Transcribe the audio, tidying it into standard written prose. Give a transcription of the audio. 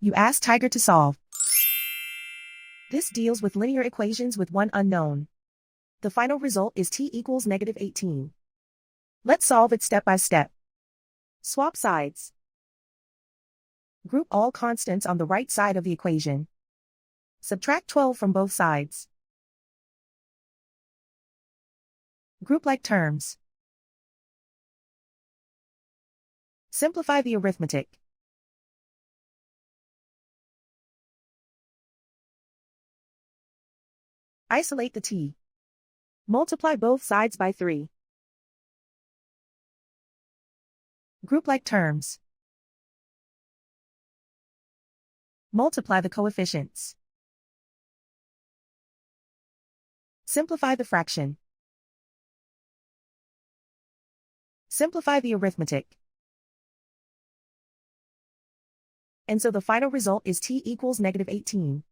You ask Tiger to solve. This deals with linear equations with one unknown. The final result is t equals -18. Let's solve it step by step. Swap sides. Group all constants on the right side of the equation. Subtract 12 from both sides. Group like terms. Simplify the arithmetic. Isolate the t. Multiply both sides by 3. Group like terms. Multiply the coefficients. Simplify the fraction. Simplify the arithmetic. And so the final result is t equals -18.